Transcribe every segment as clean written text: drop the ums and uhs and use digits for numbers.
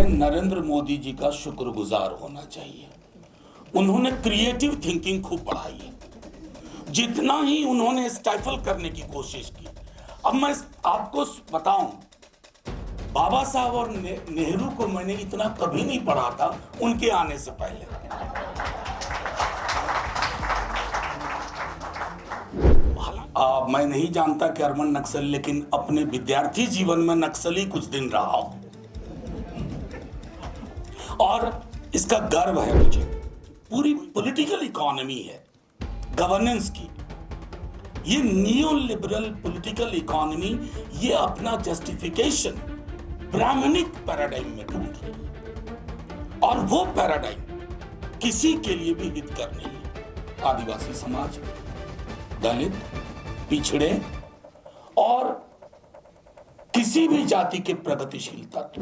हमें नरेंद्र मोदी जी का शुक्रगुजार होना चाहिए। उन्होंने क्रिएटिव थिंकिंग खूब बढ़ाई है। जितना ही उन्होंने स्टाइफल करने की कोशिश की। अब मैं आपको बताऊं, बाबा साहब और नेहरू को मैंने इतना कभी नहीं पढ़ा था उनके आने से पहले। मैं नहीं जानता कि अरमान नक्सल, लेकिन अपने विद्यार्थी जीवन में नक्सली कुछ दिन रहा हूं और इसका गर्व है मुझे। पूरी पॉलिटिकल इकोनॉमी है गवर्नेंस की, ये नियो लिबरल पॉलिटिकल इकोनॉमी ये अपना जस्टिफिकेशन ब्राह्मणिक पैराडाइम में ढूंढ रही है और वो पैराडाइम किसी के लिए भी हितकर नहीं है। आदिवासी समाज, दलित, पिछड़े और किसी भी जाति के प्रगतिशील तत्व।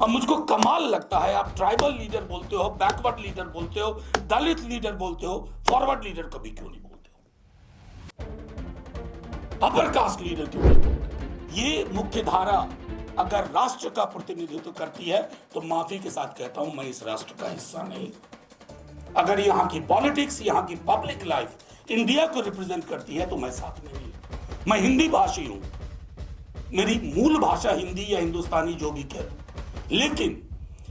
अब मुझको कमाल लगता है, आप ट्राइबल लीडर बोलते हो, बैकवर्ड लीडर बोलते हो, दलित लीडर बोलते हो, फॉरवर्ड लीडर कभी क्यों नहीं बोलते हो? अपर कास्ट लीडर क्यों नहीं बोलते? ये मुख्य धारा अगर राष्ट्र का प्रतिनिधित्व करती है तो माफी के साथ कहता हूं, मैं इस राष्ट्र का हिस्सा नहीं। अगर यहां की पॉलिटिक्स, यहां की पब्लिक लाइफ इंडिया को रिप्रेजेंट करती है तो मैं साथ में नहीं। मैं हिंदी भाषी हूं, मेरी मूल भाषा हिंदी या हिंदुस्तानी जो भी कहे, लेकिन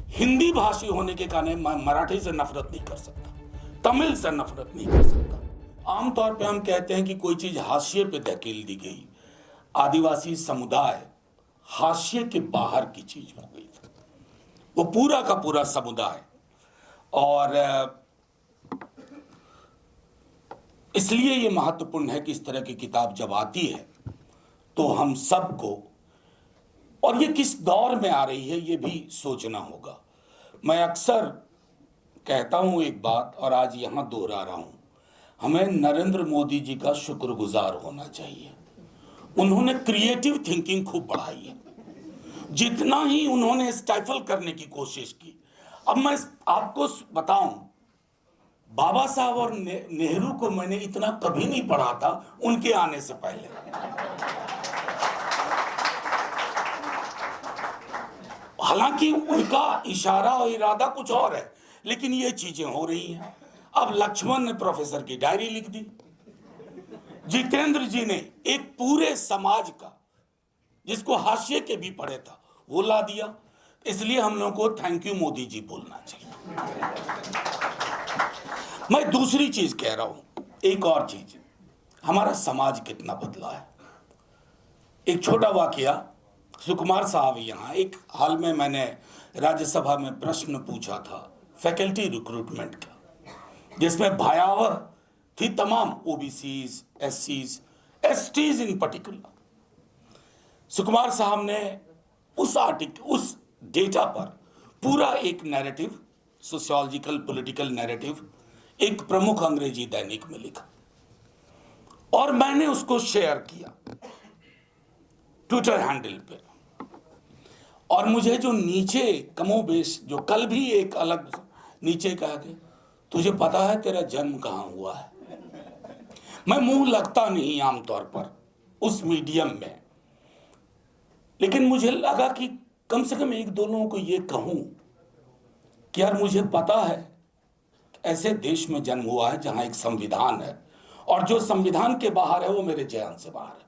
हिंदी भाषी होने के कारण मैं मराठी से नफरत नहीं कर सकता, तमिल से नफरत नहीं कर सकता। आमतौर पे हम कहते हैं कि कोई चीज हाशिए पे धकेल दी गई। आदिवासी समुदाय हाशिए के बाहर की चीज हो गई, वो पूरा का पूरा समुदाय। और इसलिए ये महत्वपूर्ण है कि इस तरह की किताब जब आती है तो हम सबको, और ये किस दौर में आ रही है ये भी सोचना होगा। मैं अक्सर कहता हूं एक बात और आज यहां दोहरा रहा हूं, हमें नरेंद्र मोदी जी का शुक्रगुजार होना चाहिए। उन्होंने क्रिएटिव थिंकिंग खूब बढ़ाई है। जितना ही उन्होंने स्टाइफल करने की कोशिश की। अब मैं आपको बताऊं, बाबा साहब और नेहरू को मैंने इतना कभी नहीं पढ़ा था उनके आने से पहले। हालांकि उनका इशारा और इरादा कुछ और है, लेकिन ये चीजें हो रही हैं। अब लक्ष्मण ने प्रोफेसर की डायरी लिख दी, जितेंद्र जी ने एक पूरे समाज का जिसको हाशिए के भी पढ़े था वो ला दिया। इसलिए हम लोगों को थैंक यू मोदी जी बोलना चाहिए। मैं दूसरी चीज कह रहा हूं, एक और चीज, हमारा समाज कितना बदला है। एक छोटा वाकया, सुकुमार साहब यहाँ एक हाल में मैंने राज्यसभा में प्रश्न पूछा था फैकल्टी रिक्रूटमेंट का, जिसमें भयावह थी तमाम ओबीसीज, एससीज, एसटीज इन पर्टिकुलर। सुकुमार साहब ने उस आर्टिकल, उस डेटा पर पूरा एक नैरेटिव, सोशियोलॉजिकल पॉलिटिकल नैरेटिव एक प्रमुख अंग्रेजी दैनिक में लिखा और मैंने उसको शेयर किया ट्विटर हैंडल पे। और मुझे जो नीचे कमोबेश, जो कल भी एक अलग नीचे कहा कि तुझे पता है तेरा जन्म कहां हुआ है। मैं मुंह लगता नहीं आमतौर पर उस मीडियम में, लेकिन मुझे लगा कि कम से कम एक दो लोगों को यह कहूं कि यार मुझे पता है ऐसे देश में जन्म हुआ है जहां एक संविधान है और जो संविधान के बाहर है वो मेरे जयान से बाहर है।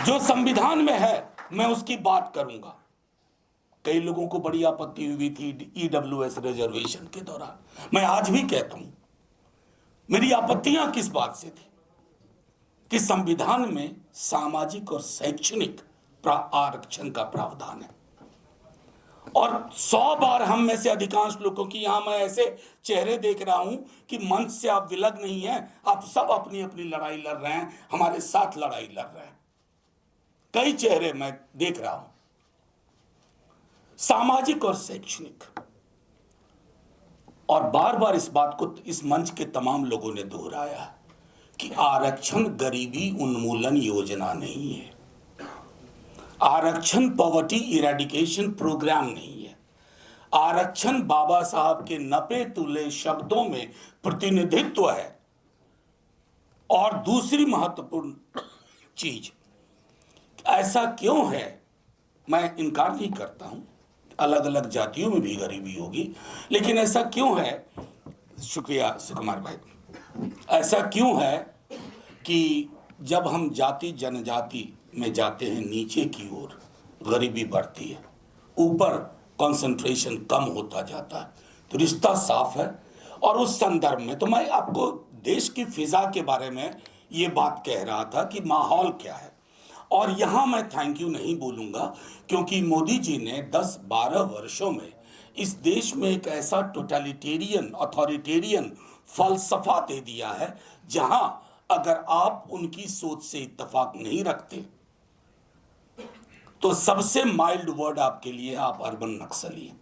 जो संविधान में है मैं उसकी बात करूंगा। कई लोगों को बड़ी आपत्ति हुई थी ईडब्ल्यूएस रिजर्वेशन के दौरान। मैं आज भी कहता हूं मेरी आपत्तियां किस बात से थी कि संविधान में सामाजिक और शैक्षणिक आरक्षण का प्रावधान है। और 100 बार हम में से अधिकांश लोगों की, यहां मैं ऐसे चेहरे देख रहा हूं कि मंच से आप विलग नहीं हैं, आप सब अपनी अपनी लड़ाई लड़ रहे हैं, हमारे साथ लड़ाई लड़ रहे हैं। कई चेहरे मैं देख रहा हूं, सामाजिक और शैक्षणिक। और बार बार इस बात को इस मंच के तमाम लोगों ने दोहराया कि आरक्षण गरीबी उन्मूलन योजना नहीं है, आरक्षण पॉवर्टी इरेडिकेशन प्रोग्राम नहीं है, आरक्षण बाबा साहब के नपे तुले शब्दों में प्रतिनिधित्व है। और दूसरी महत्वपूर्ण चीज, ऐसा क्यों है मैं इनकार नहीं करता हूं, अलग अलग जातियों में भी गरीबी होगी, लेकिन ऐसा क्यों है, शुक्रिया सुकुमार भाई, ऐसा क्यों है कि जब हम जाति जनजाति में जाते हैं नीचे की ओर गरीबी बढ़ती है, ऊपर कंसंट्रेशन कम होता जाता है, तो रिश्ता साफ है। और उस संदर्भ में तो मैं आपको देश की फिजा के बारे में ये बात कह रहा था कि माहौल क्या है। और यहाँ मैं थैंक यू नहीं बोलूँगा, क्योंकि मोदी जी ने 10-12 वर्षों में इस देश में एक ऐसा टोटलिटेरियन अथॉरिटेरियन फलसफा दे दिया है, जहां अगर आप उनकी सोच से इत्तेफाक नहीं रखते तो सबसे माइल्ड वर्ड आपके लिए आप अर्बन नक्सली।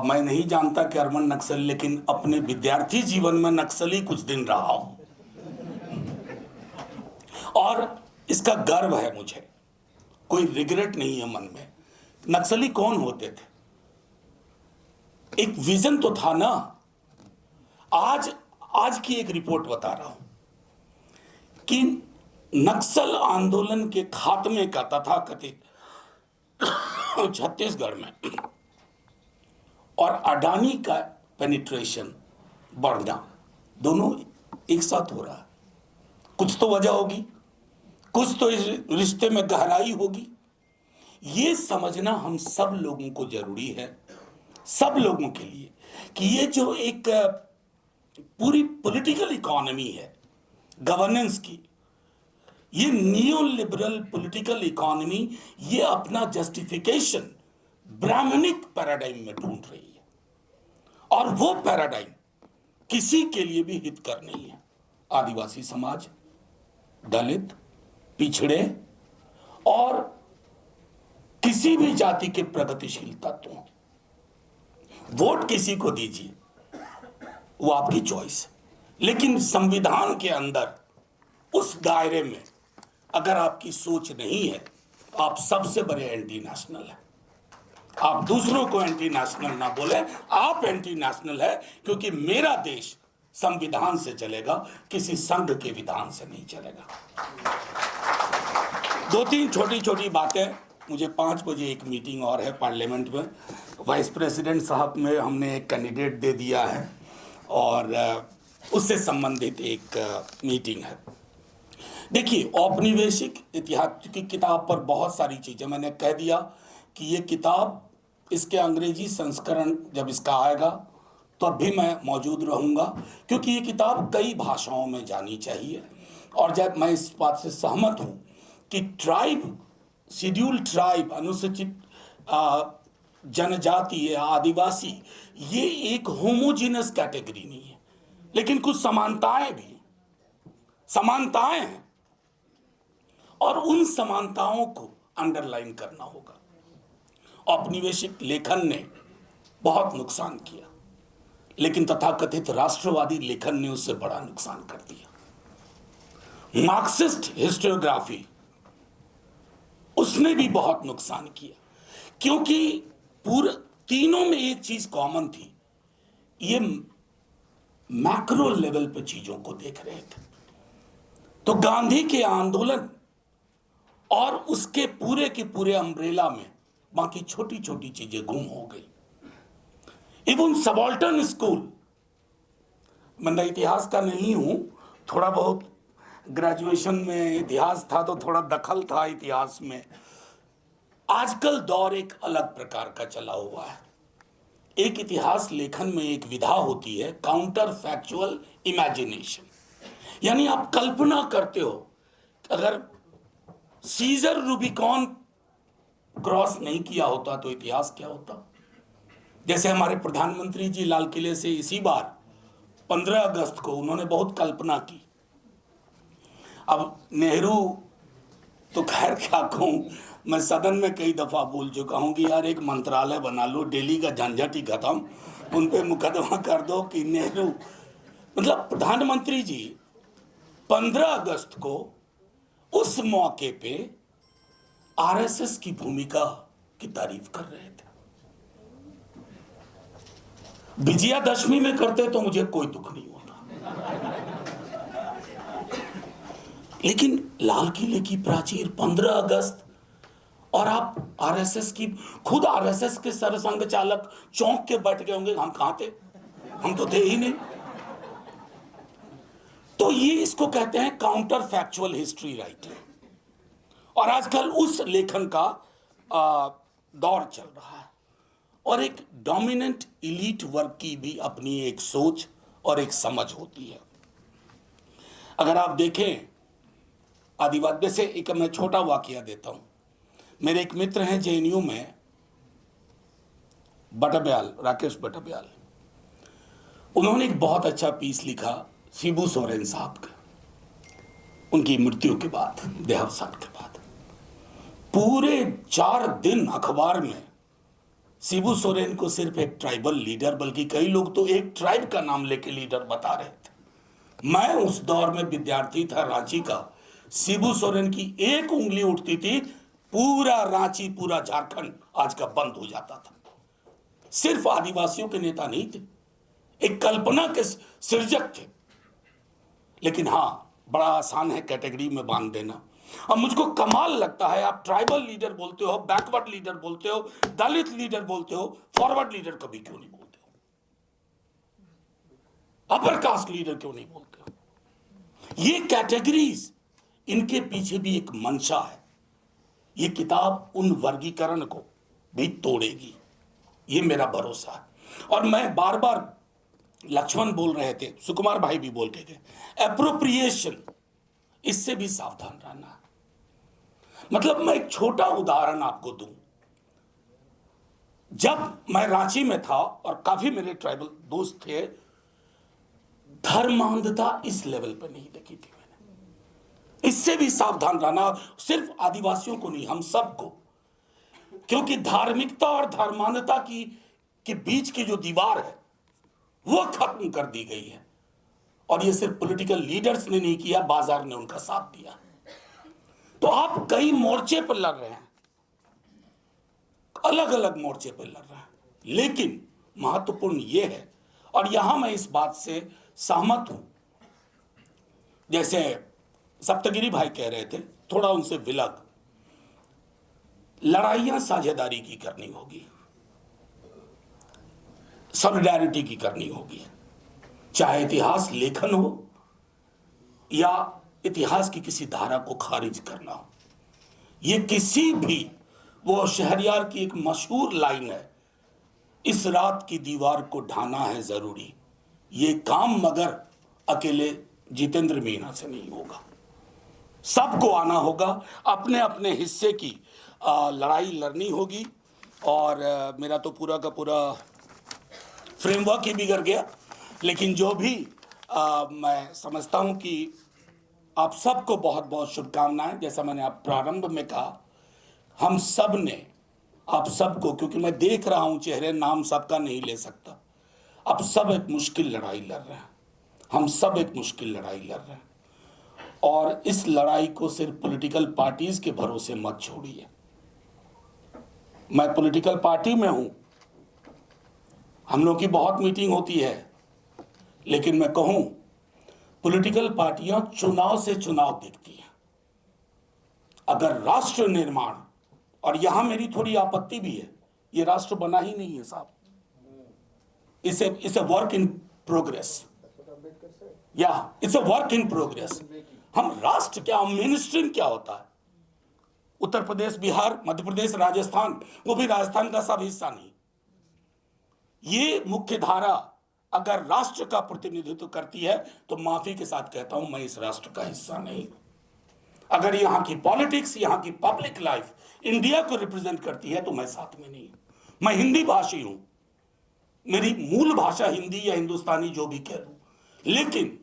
मैं नहीं जानता कि अर्बन नक्सली, लेकिन अपने विद्यार्थी जीवन में नक्सली कुछ दिन रहा हूं और इसका गर्व है मुझे, कोई रिग्रेट नहीं है मन में। नक्सली कौन होते थे? एक विजन तो था ना। आज की एक रिपोर्ट बता रहा हूं कि नक्सल आंदोलन के खात्मे का तथाकथित छत्तीसगढ़ में और अडानी का पेनिट्रेशन बढ़ना, दोनों एक साथ हो रहा है। कुछ तो वजह होगी, कुछ तो इस रिश्ते में गहराई होगी। ये समझना हम सब लोगों को जरूरी है, सब लोगों के लिए, कि ये जो एक पूरी पॉलिटिकल इकोनॉमी है गवर्नेंस की, ये नियो लिबरल पॉलिटिकल इकोनॉमी, ये अपना जस्टिफिकेशन ब्राह्मणिक पैराडाइम में ढूंढ रही है, और वो पैराडाइम किसी के लिए भी हितकर नहीं है। आदिवासी समाज, दलित, पिछड़े और किसी भी जाति के प्रगतिशील तत्वों, वोट किसी को दीजिए, वो आपकी चॉइस, लेकिन संविधान के अंदर उस दायरे में अगर आपकी सोच नहीं है, आप सबसे बड़े एंटी नेशनल है। आप दूसरों को एंटी नेशनल ना बोले, आप एंटी नेशनल है, क्योंकि मेरा देश संविधान से चलेगा, किसी संघ के विधान से नहीं चलेगा। 2-3 छोटी छोटी बातें। मुझे 5 बजे एक मीटिंग और है पार्लियामेंट में, वाइस प्रेसिडेंट साहब में हमने एक कैंडिडेट दे दिया है और उससे संबंधित एक मीटिंग है। देखिए, औपनिवेशिक इतिहास की किताब पर बहुत सारी चीजें मैंने कह दिया कि ये किताब, इसके अंग्रेजी संस्करण जब इसका आएगा तो अब भी मैं मौजूद रहूंगा, क्योंकि ये किताब कई भाषाओं में जानी चाहिए। और जब मैं इस बात से सहमत हूं कि ट्राइब, शेड्यूल ट्राइब, अनुसूचित जनजाति या आदिवासी, ये एक होमोजीनस कैटेगरी नहीं है, लेकिन कुछ समानताएं हैं, और उन समानताओं को अंडरलाइन करना होगा। औपनिवेशिक लेखन ने बहुत नुकसान किया, लेकिन तथाकथित राष्ट्रवादी लेखन ने उससे बड़ा नुकसान कर दिया। मार्क्सिस्ट हिस्टोग्राफी, उसने भी बहुत नुकसान किया, क्योंकि पूरे तीनों में एक चीज कॉमन थी, ये मैक्रो लेवल पे चीजों को देख रहे थे। तो गांधी के आंदोलन और उसके पूरे के पूरे अम्ब्रेला में बाकी छोटी छोटी चीजें गुम हो गई। इवन सबाल्टर्न स्कूल, मैं इतिहास का नहीं हूं, थोड़ा बहुत ग्रेजुएशन में इतिहास था तो थोड़ा दखल था इतिहास में। आजकल दौर एक अलग प्रकार का चला हुआ है। एक इतिहास लेखन में एक विधा होती है काउंटर फैक्चुअल इमेजिनेशन, यानी आप कल्पना करते हो अगर सीजर रूबिकॉन क्रॉस नहीं किया होता तो इतिहास क्या होता। जैसे हमारे प्रधानमंत्री जी लाल किले से इसी बार 15 अगस्त को उन्होंने बहुत कल्पना की। अब नेहरू तो खैर क्या कहूं, मैं सदन में कई दफा बोल चुका हूं कि यार एक मंत्रालय बना लो, दिल्ली का झंझट ही खत्म, उन पे मुकदमा कर दो कि नेहरू, मतलब प्रधानमंत्री जी 15 अगस्त को उस मौके पे आरएसएस की भूमिका की तारीफ कर रहे थे। विजयादशमी में करते तो मुझे कोई दुख नहीं होता, लेकिन लाल किले की प्राचीर 15 अगस्त और आप आरएसएस की, खुद आरएसएस के सरसंघ चालक चौंक के बैठ गए होंगे, हम कहां थे, हम तो थे ही नहीं। तो ये इसको कहते हैं काउंटर फैक्चुअल हिस्ट्री राइटिंग, और आजकल उस लेखन का दौर चल रहा है। और एक डोमिनेंट इलीट वर्ग की भी अपनी एक सोच और एक समझ होती है। अगर आप देखें आदिवासी, जैसे एक मैं छोटा वाकया देता हूं। मेरे एक मित्र हैं जेएनयू में, बटब्याल, राकेश बटब्याल, उन्होंने एक बहुत अच्छा पीस लिखा शिबू सोरेन साहब का, उनकी मृत्यु के बाद, देहावसान के बाद। पूरे 4 दिन अखबार में शिबू सोरेन को सिर्फ एक ट्राइबल लीडर, बल्कि कई लोग तो एक ट्राइब का नाम लेके लीडर बता रहे थे। मैं उस दौर में विद्यार्थी था रांची का, शिबू सोरेन की एक उंगली उठती थी, पूरा रांची, पूरा झारखंड आज का बंद हो जाता था। सिर्फ आदिवासियों के नेता नहीं थे, एक कल्पना के सृजक थे। लेकिन हां, बड़ा आसान है कैटेगरी में बांध देना। अब मुझको कमाल लगता है, आप ट्राइबल लीडर बोलते हो, बैकवर्ड लीडर बोलते हो, दलित लीडर बोलते हो, फॉरवर्ड लीडर कभी क्यों नहीं बोलते हो, अपर कास्ट लीडर क्यों नहीं बोलते हो? ये कैटेगरीज, इनके पीछे भी एक मंशा है। ये किताब उन वर्गीकरण को भी तोड़ेगी, ये मेरा भरोसा है। और मैं बार बार, लक्ष्मण बोल रहे थे, सुकुमार भाई भी बोल रहे थे, एप्रोप्रिएशन, इससे भी सावधान रहना है। मतलब मैं एक छोटा उदाहरण आपको दूं। जब मैं रांची में था और काफी मेरे ट्राइबल दोस्त थे, धर्मांधता इस लेवल पर नहीं देखी थी मैंने। इससे भी सावधान रहना, सिर्फ आदिवासियों को नहीं, हम सबको। क्योंकि धार्मिकता और धर्मांधता के बीच की जो दीवार है वो खत्म कर दी गई है। और ये सिर्फ पॉलिटिकल लीडर्स ने नहीं किया, बाजार ने उनका साथ दिया। तो आप कई मोर्चे पर लड़ रहे हैं, अलग अलग मोर्चे पर लड़ रहे हैं, लेकिन महत्वपूर्ण यह है, और यहां मैं इस बात से सहमत हूं, जैसे सप्तगिरी भाई कह रहे थे, थोड़ा उनसे विलग, लड़ाइयां साझेदारी की करनी होगी, सॉलिडारिटी की करनी होगी, चाहे इतिहास लेखन हो या इतिहास की किसी धारा को खारिज करना हो। ये किसी भी, वो शहरयार की एक मशहूर लाइन है, इस रात की दीवार को ढाना है जरूरी, ये काम मगर अकेले जितेंद्र मीना से नहीं होगा, सबको आना होगा, अपने अपने हिस्से की लड़ाई लड़नी होगी। और मेरा तो पूरा का पूरा फ्रेमवर्क ही बिगड़ गया, लेकिन जो भी मैं समझता हूं कि आप सबको बहुत बहुत शुभकामनाएं। जैसा मैंने आप प्रारंभ में कहा, हम सब ने, आप सबको, क्योंकि मैं देख रहा हूं चेहरे, नाम सबका नहीं ले सकता, आप सब एक मुश्किल लड़ाई लड़ रहे हैं, हम सब एक मुश्किल लड़ाई लड़ रहे हैं। और इस लड़ाई को सिर्फ पॉलिटिकल पार्टीज के भरोसे मत छोड़िए। मैं पॉलिटिकल पार्टी में हूं, हम लोग की बहुत मीटिंग होती है, लेकिन मैं कहूं, पॉलिटिकल पार्टियां चुनाव से चुनाव देखती हैं। अगर राष्ट्र निर्माण, और यहां मेरी थोड़ी आपत्ति भी है, ये राष्ट्र बना ही नहीं है साहब, it's a work in progress, या it's a work in progress. हम राष्ट्र क्या, हम मिनिस्ट्री क्या होता है? उत्तर प्रदेश, बिहार, मध्य प्रदेश, राजस्थान, वो भी राजस्थान का सब हिस्सा नहीं। ये मुख्य धारा अगर राष्ट्र का प्रतिनिधित्व करती है तो माफी के साथ कहता हूं, मैं इस राष्ट्र का हिस्सा नहीं। अगर यहां की पॉलिटिक्स, यहां की पब्लिक लाइफ इंडिया को रिप्रेजेंट करती है तो मैं साथ में नहीं। मैं हिंदी भाषी हूं, मेरी मूल भाषा हिंदी या हिंदुस्तानी जो भी कह लूं, लेकिन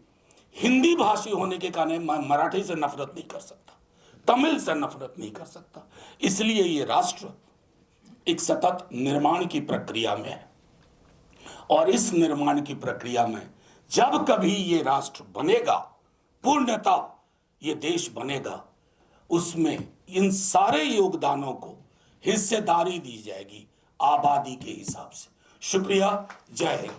हिंदी भाषी होने के कारण मैं मराठी से नफरत नहीं कर सकता, तमिल से नफरत नहीं कर सकता। इसलिए ये राष्ट्र एक सतत निर्माण की प्रक्रिया में है, और इस निर्माण की प्रक्रिया में जब कभी ये राष्ट्र बनेगा, पूर्णतः ये देश बनेगा, उसमें इन सारे योगदानों को हिस्सेदारी दी जाएगी आबादी के हिसाब से। शुक्रिया, जय हिंद।